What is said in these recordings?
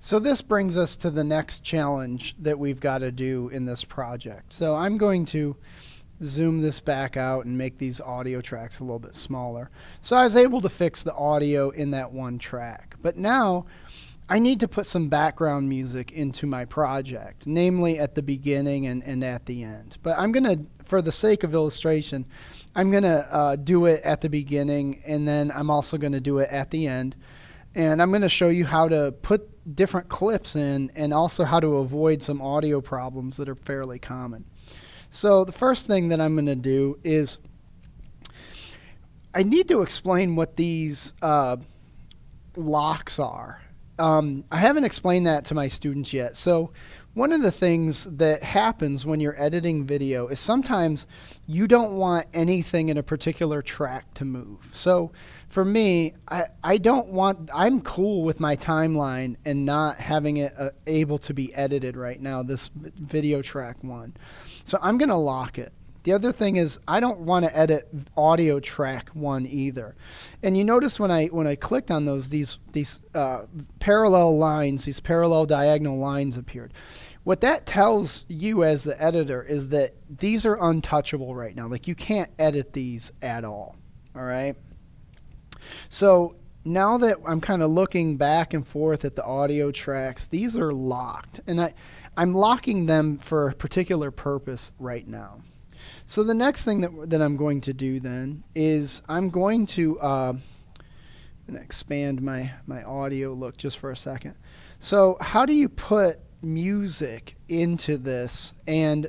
So this brings us to the next challenge that we've got to do in this project. So I'm going to zoom this back out and make these audio tracks a little bit smaller. So I was able to fix the audio in that one track. But now I need to put some background music into my project, namely at the beginning and at the end. But I'm going to, for the sake of illustration, I'm going to do it at the beginning, and then I'm also going to do it at the end. And I'm going to show you how to put different clips in and also how to avoid some audio problems that are fairly common. So the first thing that I'm going to do is I need to explain what these locks are. I haven't explained that to my students yet. So one of the things that happens when you're editing video is sometimes you don't want anything in a particular track to move. So for me, I'm cool with my timeline and not having it able to be edited right now, this video track one. So I'm going to lock it. The other thing is I don't want to edit audio track one either. And you notice when I clicked on those, these parallel lines, these parallel diagonal lines appeared. What that tells you as the editor is that these are untouchable right now. Like, you can't edit these at all. All right. So now that I'm kind of looking back and forth at the audio tracks, these are locked. And I'm locking them for a particular purpose right now. So the next thing that I'm going to do then is I'm going to expand my audio look just for a second. So how do you put music into this, and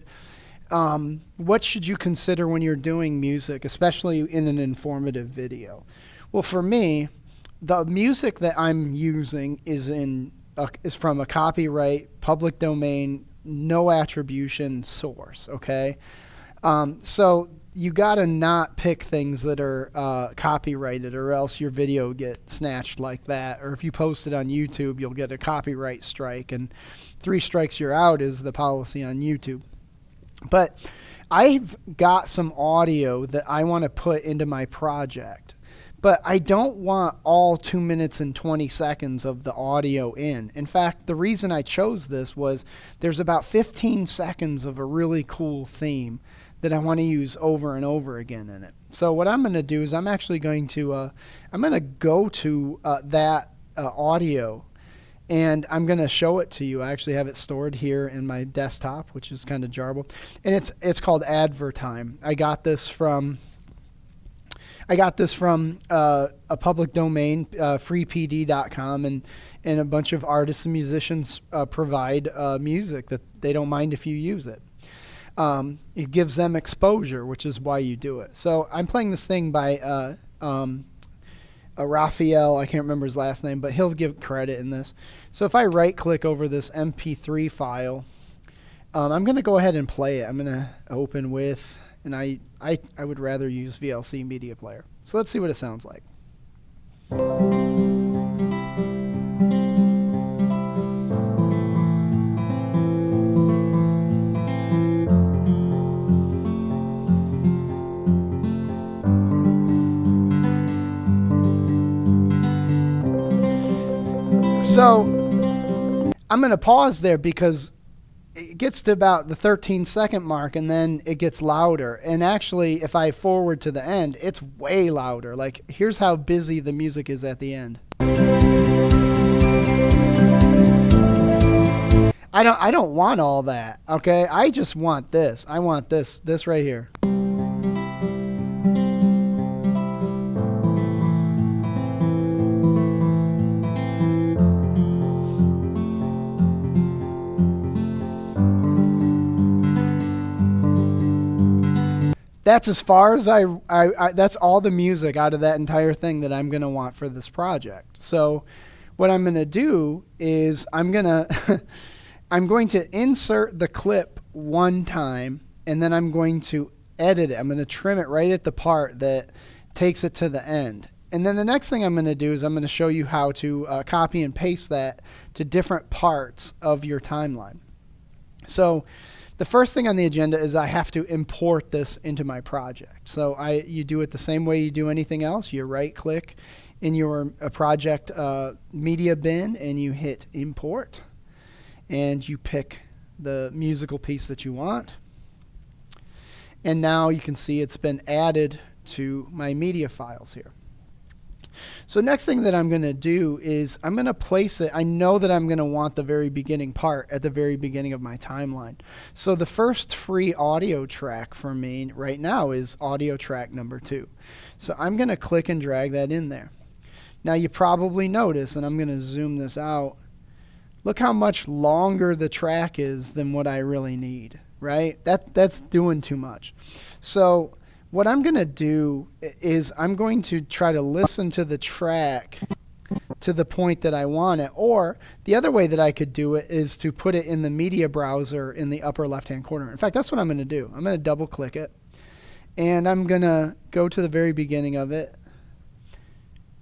what should you consider when you're doing music, especially in an informative video? Well, for me, the music that I'm using is from a copyright, public domain, no attribution source, okay? So you gotta not pick things that are copyrighted, or else your video will get snatched like that. Or if you post it on YouTube, you'll get a copyright strike, and 3 strikes you're out is the policy on YouTube. But I've got some audio that I want to put into my project, but I don't want all 2 minutes and 20 seconds of the audio in. In fact, the reason I chose this was there's about 15 seconds of a really cool theme that I want to use over and over again in it. So what I'm going to do is I'm actually going to go to that audio, and I'm going to show it to you. I actually have it stored here in my desktop, which is kind of jarbled, and it's called Advertime. I got this from a public domain, freepd.com, and a bunch of artists and musicians provide music that they don't mind if you use it. It gives them exposure, which is why you do it. So I'm playing this thing by Raphael. I can't remember his last name, but he'll give credit in this. So if I right-click over this MP3 file, I'm going to go ahead and play it. I'm going to open with, and I would rather use VLC Media Player. So let's see what it sounds like. So I'm going to pause there because it gets to about the 13-second mark, and then it gets louder. And actually, if I forward to the end, it's way louder. Like, here's how busy the music is at the end. I don't want all that, okay? I just want this. I want this right here. That's as far as that's all the music out of that entire thing that I'm going to want for this project. So what I'm going to do is I'm going to insert the clip one time, and then I'm going to edit it. I'm going to trim it right at the part that takes it to the end. And then the next thing I'm going to do is I'm going to show you how to copy and paste that to different parts of your timeline. So the first thing on the agenda is I have to import this into my project. So you do it the same way you do anything else. You right-click in your project media bin, and you hit import, and you pick the musical piece that you want. And now you can see it's been added to my media files here. So next thing that I'm going to do is I'm going to place it. I know that I'm going to want the very beginning part at the very beginning of my timeline. So the first free audio track for me right now is audio track number 2. So I'm going to click and drag that in there. Now you probably notice, and I'm going to zoom this out, look how much longer the track is than what I really need, right? That's doing too much. So what I'm going to do is I'm going to try to listen to the track to the point that I want it. Or the other way that I could do it is to put it in the media browser in the upper left-hand corner. In fact, that's what I'm going to do. I'm going to double-click it, and I'm going to go to the very beginning of it,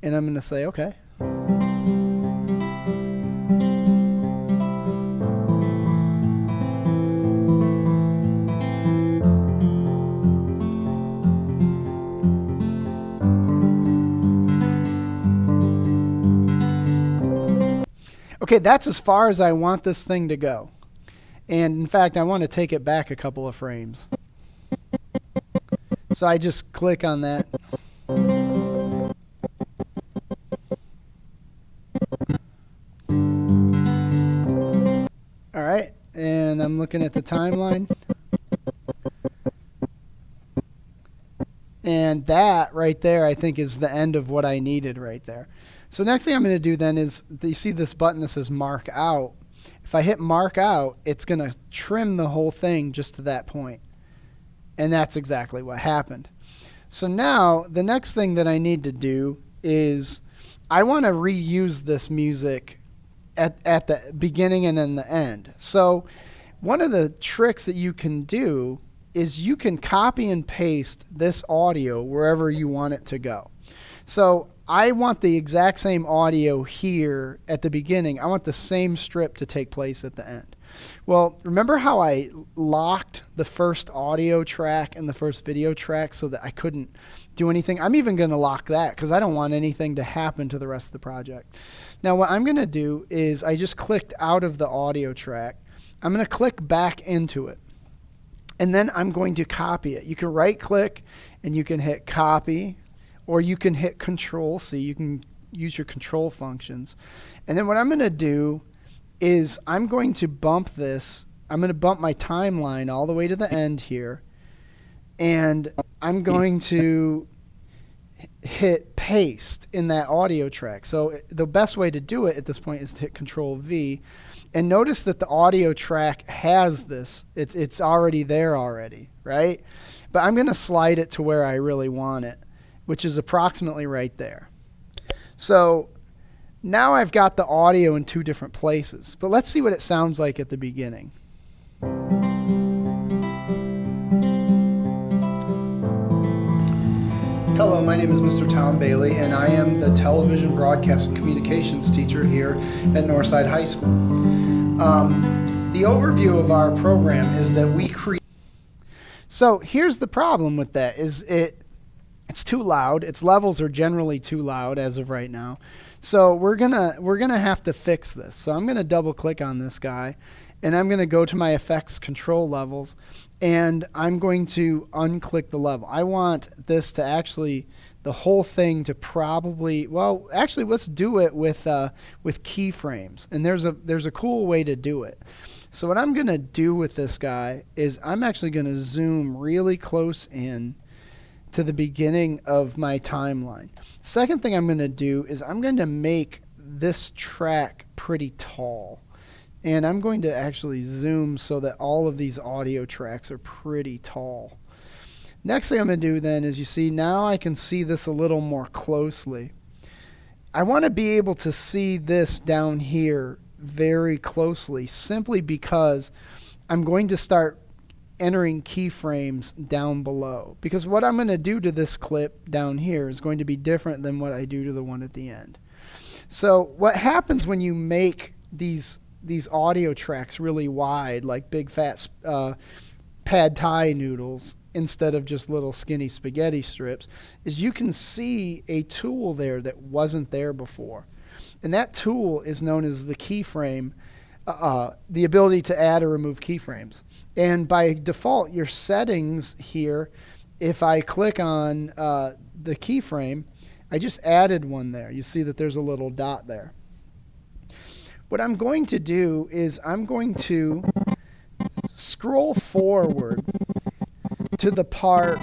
and I'm going to say, okay. Okay, that's as far as I want this thing to go. And in fact, I want to take it back a couple of frames. So I just click on that. All right, and I'm looking at the timeline. And that right there, I think, is the end of what I needed right there. So next thing I'm going to do then is, you see this button that says mark out. If I hit mark out, it's going to trim the whole thing just to that point. And that's exactly what happened. So now the next thing that I need to do is I want to reuse this music at the beginning and then the end. So one of the tricks that you can do is you can copy and paste this audio wherever you want it to go. So I want the exact same audio here at the beginning. I want the same strip to take place at the end. Well, remember how I locked the first audio track and the first video track so that I couldn't do anything? I'm even going to lock that because I don't want anything to happen to the rest of the project. Now what I'm going to do is I just clicked out of the audio track. I'm going to click back into it. And then I'm going to copy it. You can right click and you can hit copy, or you can hit Control C. You can use your control functions. And then what I'm going to do is I'm going to bump this. I'm going to bump my timeline all the way to the end here. And I'm going to hit paste in that audio track. So the best way to do it at this point is to hit Control V. And notice that the audio track has this. It's already there already, right? But I'm going to slide it to where I really want it, which is approximately right there. So now I've got the audio in 2 different places. But let's see what it sounds like at the beginning. Hello, my name is Mr. Tom Bailey, and I am the television broadcast and communications teacher here at Northside High School. The overview of our program is that we create. So here's the problem with that: is it's too loud. Its levels are generally too loud as of right now. So we're gonna have to fix this. So I'm gonna double click on this guy, and I'm gonna go to my effects control levels, and I'm going to unclick the level. I want this to actually, the whole thing to probably, well, actually let's do it with keyframes. And there's a cool way to do it. So what I'm gonna do with this guy is I'm actually gonna zoom really close in to the beginning of my timeline. Second thing I'm gonna do is I'm going to make this track pretty tall. And I'm going to actually zoom so that all of these audio tracks are pretty tall. Next thing I'm going to do then is, you see, now I can see this a little more closely. I want to be able to see this down here very closely, simply because I'm going to start entering keyframes down below. Because what I'm going to do to this clip down here is going to be different than what I do to the one at the end. So what happens when you make these audio tracks really wide, like big fat pad thai noodles, instead of just little skinny spaghetti strips, is you can see a tool there that wasn't there before. And that tool is known as the keyframe, the ability to add or remove keyframes. And by default, your settings here, if I click on the keyframe, I just added one there. You see that there's a little dot there. What I'm going to do is I'm going to scroll forward to the part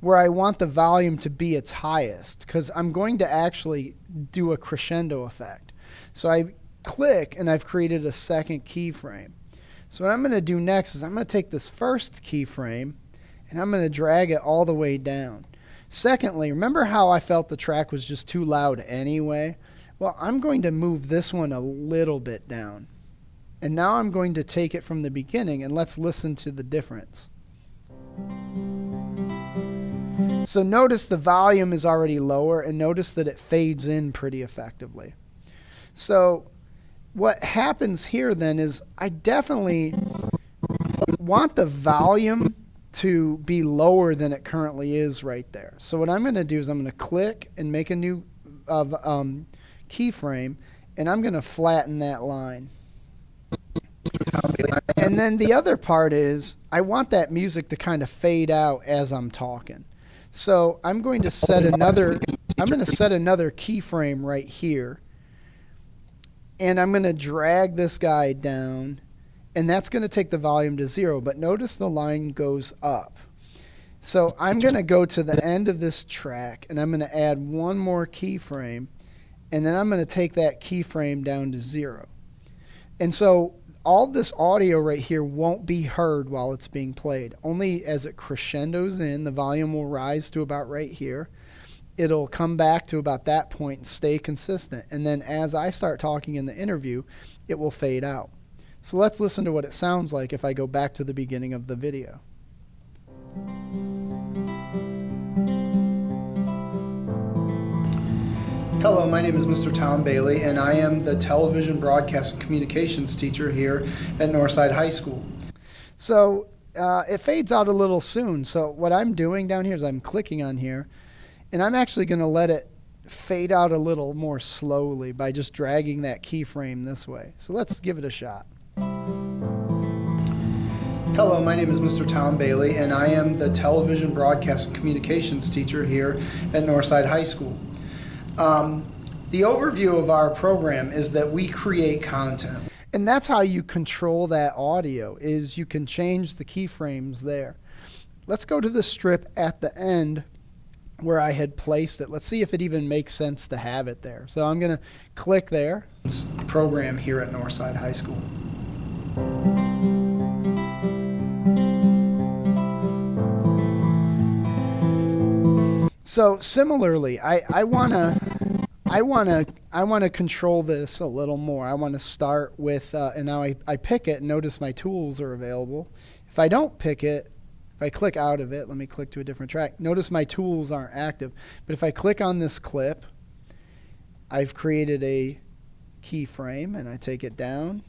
where I want the volume to be its highest, because I'm going to actually do a crescendo effect. So I click and I've created a second keyframe. So what I'm going to do next is I'm going to take this first keyframe and I'm going to drag it all the way down. Secondly, remember how I felt the track was just too loud anyway? Well, I'm going to move this one a little bit down. And now I'm going to take it from the beginning, and let's listen to the difference. So notice the volume is already lower, and notice that it fades in pretty effectively. So what happens here then is I definitely want the volume to be lower than it currently is right there. So what I'm going to do is I'm going to click and make a new keyframe, and I'm going to flatten that line. And then the other part is I want that music to kind of fade out as I'm talking. So I'm going to set another keyframe right here, and I'm going to drag this guy down, and that's going to take the volume to 0, but notice the line goes up. So I'm going to go to the end of this track, and I'm going to add one more keyframe, and then I'm going to take that keyframe down to 0. And so all this audio right here won't be heard while it's being played. Only as it crescendos in, the volume will rise to about right here. It'll come back to about that point and stay consistent. And then as I start talking in the interview, it will fade out. So let's listen to what it sounds like if I go back to the beginning of the video. Hello, my name is Mr. Tom Bailey, and I am the television broadcast and communications teacher here at Northside High School. So it fades out a little soon. So what I'm doing down here is I'm clicking on here, and I'm actually going to let it fade out a little more slowly by just dragging that keyframe this way. So let's give it a shot. Hello, my name is Mr. Tom Bailey, and I am the television broadcast and communications teacher here at Northside High School. The overview of our program is that we create content. And that's how you control that audio, is you can change the keyframes there. Let's go to the strip at the end where I had placed it. Let's see if it even makes sense to have it there. So I'm going to click there. It's a program here at Northside High School. So similarly, I want to control this a little more. I want to start with, and now I pick it, and notice my tools are available. If I don't pick it, if I click out of it, let me click to a different track. Notice my tools aren't active. But if I click on this clip, I've created a keyframe, and I take it down.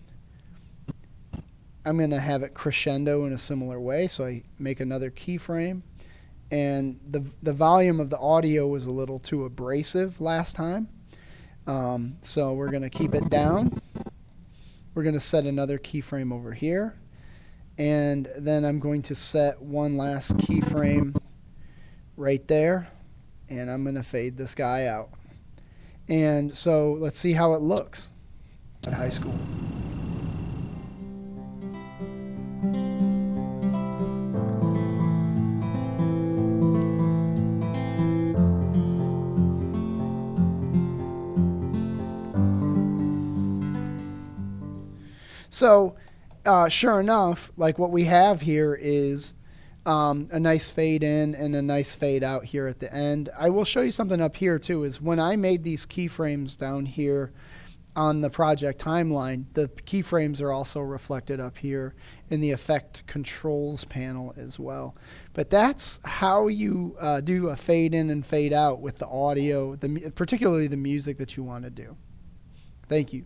I'm going to have it crescendo in a similar way, so I make another keyframe. And the volume of the audio was a little too abrasive last time. So we're going to keep it down. We're going to set another keyframe over here. And then I'm going to set one last keyframe right there. And I'm going to fade this guy out. And so let's see how it looks at high school. So sure enough, like what we have here is a nice fade in and a nice fade out here at the end. I will show you something up here too, is when I made these keyframes down here on the project timeline, the keyframes are also reflected up here in the effect controls panel as well. But that's how you do a fade in and fade out with the audio, particularly the music that you want to do. Thank you.